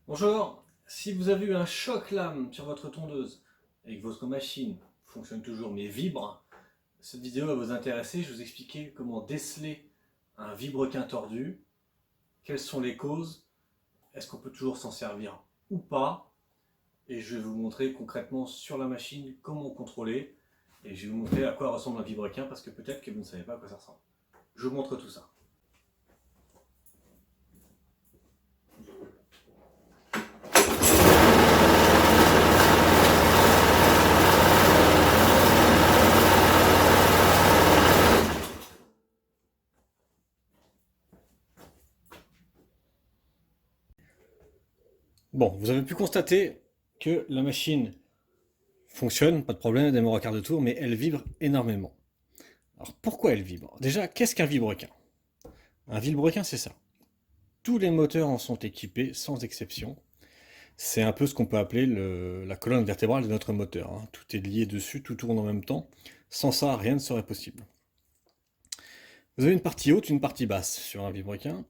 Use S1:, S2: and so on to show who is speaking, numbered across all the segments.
S1: Bonjour, si vous avez eu un choc lame sur votre tondeuse et que votre machine fonctionne toujours mais vibre, cette vidéo va vous intéresser. Je vais vous expliquer comment déceler un vilebrequin tordu, quelles sont les causes, est-ce qu'on peut toujours s'en servir ou pas, et je vais vous montrer concrètement sur la machine comment contrôler, et je vais vous montrer à quoi ressemble un vilebrequin parce que peut-être que vous ne savez pas à quoi ça ressemble. Je vous montre tout ça. Bon, vous avez pu constater que la machine fonctionne, pas de problème, elle démarre au quart de tour, mais elle vibre énormément. Alors pourquoi elle vibre? Déjà, qu'est-ce qu'un vilebrequin? Un vilebrequin, c'est ça. Tous les moteurs en sont équipés, sans exception. C'est un peu ce qu'on peut appeler la colonne vertébrale de notre moteur, hein. Tout est lié dessus, tout tourne en même temps. Sans ça, rien ne serait possible. Vous avez une partie haute, une partie basse sur un vilebrequin.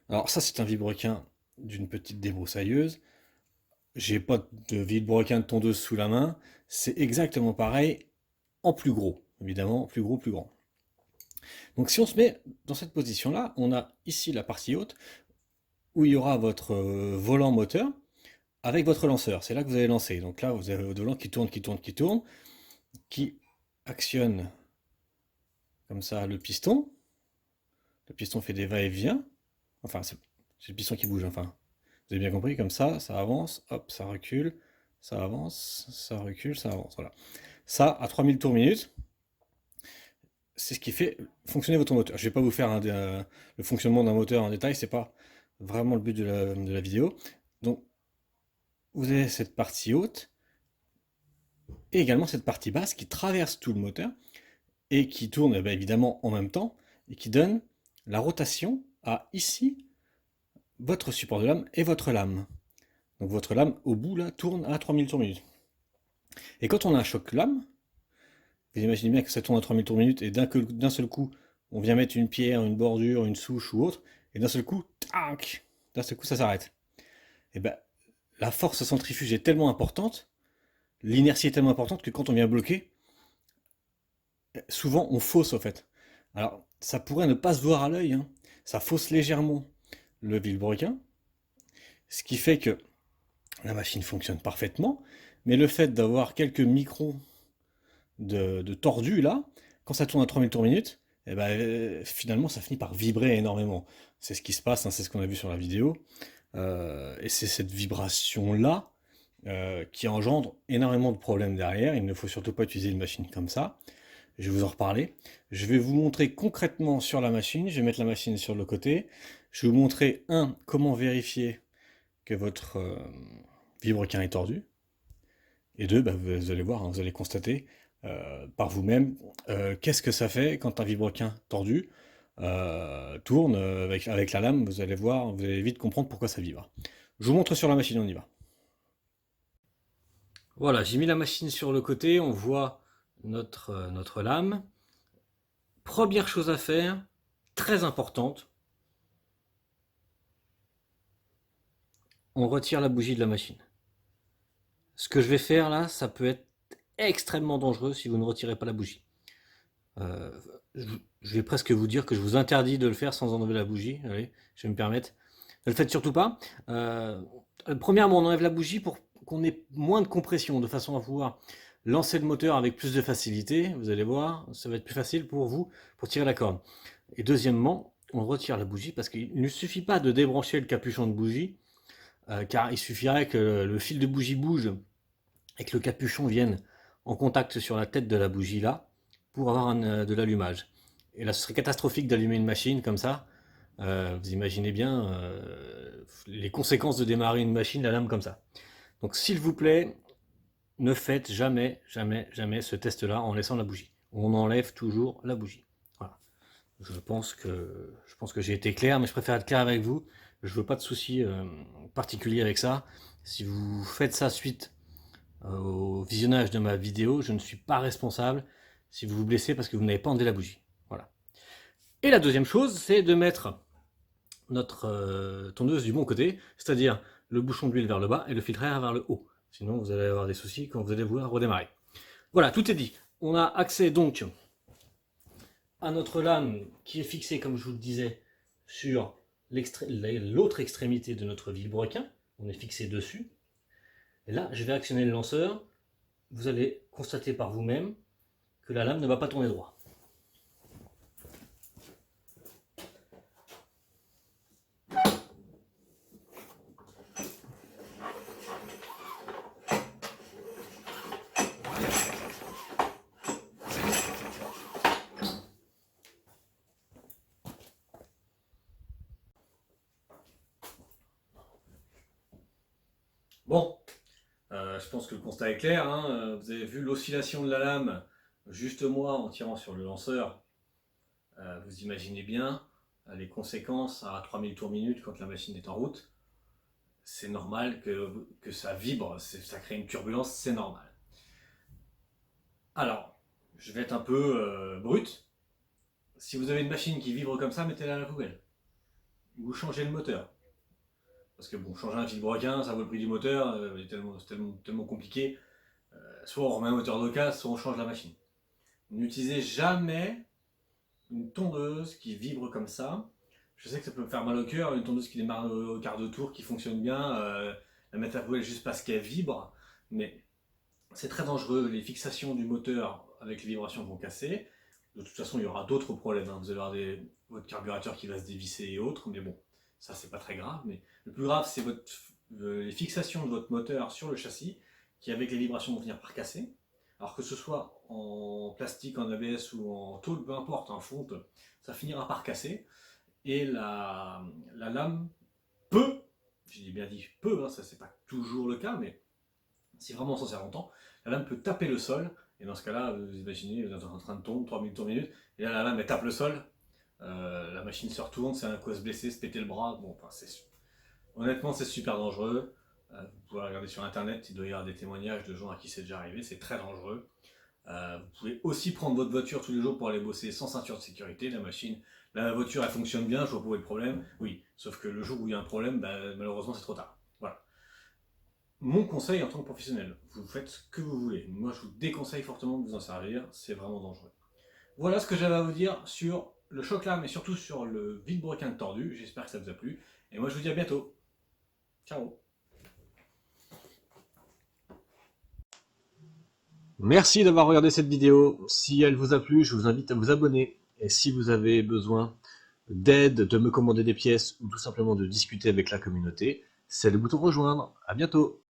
S1: Alors ça, c'est un vilebrequin d'une petite débroussailleuse. J'ai pas de vilebrequin de tondeuse sous la main. C'est exactement pareil, en plus gros. Évidemment, plus gros, plus grand. Donc si on se met dans cette position-là, on a ici la partie haute, où il y aura votre volant moteur, avec votre lanceur. C'est là que vous allez lancer. Donc là, vous avez votre volant qui tourne, qui tourne, qui tourne, qui actionne comme ça le piston. Le piston fait des va-et-vient. Enfin, c'est le piston qui bouge, enfin. Vous avez bien compris, comme ça avance, hop, ça recule, ça avance, ça recule, ça avance, voilà. Ça, à 3000 tours minute, c'est ce qui fait fonctionner votre moteur. Je ne vais pas vous faire le fonctionnement d'un moteur en détail, c'est pas vraiment le but de la vidéo. Donc, vous avez cette partie haute, et également cette partie basse qui traverse tout le moteur, et qui tourne évidemment en même temps, et qui donne la rotation à ici, votre support de lame et votre lame. Donc votre lame au bout là tourne à 3000 tours minute. Et quand on a un choc lame, vous imaginez bien que ça tourne à 3000 tours minute et d'un seul coup on vient mettre une pierre, une bordure, une souche ou autre, et d'un seul coup, tac, d'un seul coup ça s'arrête. Et ben la force centrifuge est tellement importante, l'inertie est tellement importante que quand on vient bloquer, souvent on fausse en fait. Alors ça pourrait ne pas se voir à l'œil, hein. Ça fausse légèrement le vilebrequin, ce qui fait que la machine fonctionne parfaitement, mais le fait d'avoir quelques microns de tordu là, quand ça tourne à 3000 tours minute, et ben, finalement ça finit par vibrer énormément. C'est ce qui se passe, hein, c'est ce qu'on a vu sur la vidéo. Et c'est cette vibration-là qui engendre énormément de problèmes derrière. Il ne faut surtout pas utiliser une machine comme ça. Je vais vous en reparler. Je vais vous montrer concrètement sur la machine. Je vais mettre la machine sur le côté. Je vais vous montrer, comment vérifier que votre vilebrequin est tordu. Et deux, vous allez voir, hein, vous allez constater par vous-même qu'est-ce que ça fait quand un vilebrequin tordu tourne avec la lame. Vous allez voir, vous allez vite comprendre pourquoi ça vibre. Je vous montre sur la machine, on y va. Voilà, j'ai mis la machine sur le côté, on voit notre lame. Première chose à faire, très importante, on retire la bougie de la machine. Ce que je vais faire là, ça peut être extrêmement dangereux si vous ne retirez pas la bougie. Euh, je vais presque vous dire que je vous interdis de le faire sans enlever la bougie. Allez, je vais me permettre. Ne le faites surtout pas. Premièrement, on enlève la bougie pour qu'on ait moins de compression, de façon à pouvoir lancer le moteur avec plus de facilité. Vous allez voir, ça va être plus facile pour vous pour tirer la corde. Et deuxièmement, on retire la bougie parce qu'il ne suffit pas de débrancher le capuchon de bougie, car il suffirait que le fil de bougie bouge et que le capuchon vienne en contact sur la tête de la bougie là pour avoir de l'allumage. Et là, ce serait catastrophique d'allumer une machine comme ça. Vous imaginez bien les conséquences de démarrer une machine, la lame comme ça. Donc s'il vous plaît, ne faites jamais, jamais, jamais ce test-là en laissant la bougie. On enlève toujours la bougie. Voilà. Je pense que j'ai été clair, mais je préfère être clair avec vous. Je veux pas de soucis particuliers avec ça. Si vous faites ça suite au visionnage de ma vidéo, je ne suis pas responsable si vous vous blessez parce que vous n'avez pas enlevé la bougie. Voilà. Et la deuxième chose, c'est de mettre notre tondeuse du bon côté, c'est-à-dire le bouchon d'huile vers le bas et le filtre à air vers le haut. Sinon, vous allez avoir des soucis quand vous allez vouloir redémarrer. Voilà, tout est dit. On a accès donc à notre lame qui est fixée, comme je vous le disais, sur l'autre extrémité de notre vilebrequin. On est fixé dessus. Et là, je vais actionner le lanceur. Vous allez constater par vous-même que la lame ne va pas tourner droit. Bon, je pense que le constat est clair, hein. Vous avez vu l'oscillation de la lame, juste moi en tirant sur le lanceur. Vous imaginez bien les conséquences à 3000 tours minute quand la machine est en route. C'est normal que ça vibre, ça crée une turbulence, c'est normal. Alors, je vais être un peu brut. Si vous avez une machine qui vibre comme ça, mettez-la à la poubelle. Ou changez le moteur. Parce que bon, changer un vilebrequin, ça vaut le prix du moteur, c'est tellement compliqué. Soit on remet un moteur d'occasion, soit on change la machine. N'utilisez jamais une tondeuse qui vibre comme ça. Je sais que ça peut me faire mal au cœur, une tondeuse qui démarre au quart de tour, qui fonctionne bien, la mettre à la poubelle juste parce qu'elle vibre, mais c'est très dangereux. Les fixations du moteur avec les vibrations vont casser. De toute façon, il y aura d'autres problèmes, hein. Vous allez avoir votre carburateur qui va se dévisser et autres, mais bon, ça c'est pas très grave. Mais le plus grave, c'est les fixations de votre moteur sur le châssis, qui avec les vibrations vont finir par casser. Alors que ce soit en plastique, en ABS ou en tôle, peu importe, en fonte, ça finira par casser. Et la lame peut, j'ai bien dit peut, hein, ça c'est pas toujours le cas, mais si vraiment on s'en sert longtemps, la lame peut taper le sol. Et dans ce cas-là, vous imaginez, vous êtes en train de tomber, 3000 tours minute, et là la lame elle tape le sol, la machine se retourne, c'est un coup à se blesser, se péter le bras. Bon, enfin, honnêtement, c'est super dangereux. Vous pouvez regarder sur internet, il doit y avoir des témoignages de gens à qui c'est déjà arrivé, c'est très dangereux. Vous pouvez aussi prendre votre voiture tous les jours pour aller bosser sans ceinture de sécurité. La voiture elle fonctionne bien, je vois pas où est le problème. Oui, sauf que le jour où il y a un problème, malheureusement c'est trop tard. Voilà. Mon conseil en tant que professionnel, vous faites ce que vous voulez. Moi je vous déconseille fortement de vous en servir, c'est vraiment dangereux. Voilà ce que j'avais à vous dire sur le choc lame et surtout sur le vilebrequin tordu. J'espère que ça vous a plu. Et moi je vous dis à bientôt. Ciao. Merci d'avoir regardé cette vidéo. Si elle vous a plu, je vous invite à vous abonner. Et si vous avez besoin d'aide, de me commander des pièces ou tout simplement de discuter avec la communauté, c'est le bouton rejoindre. À bientôt.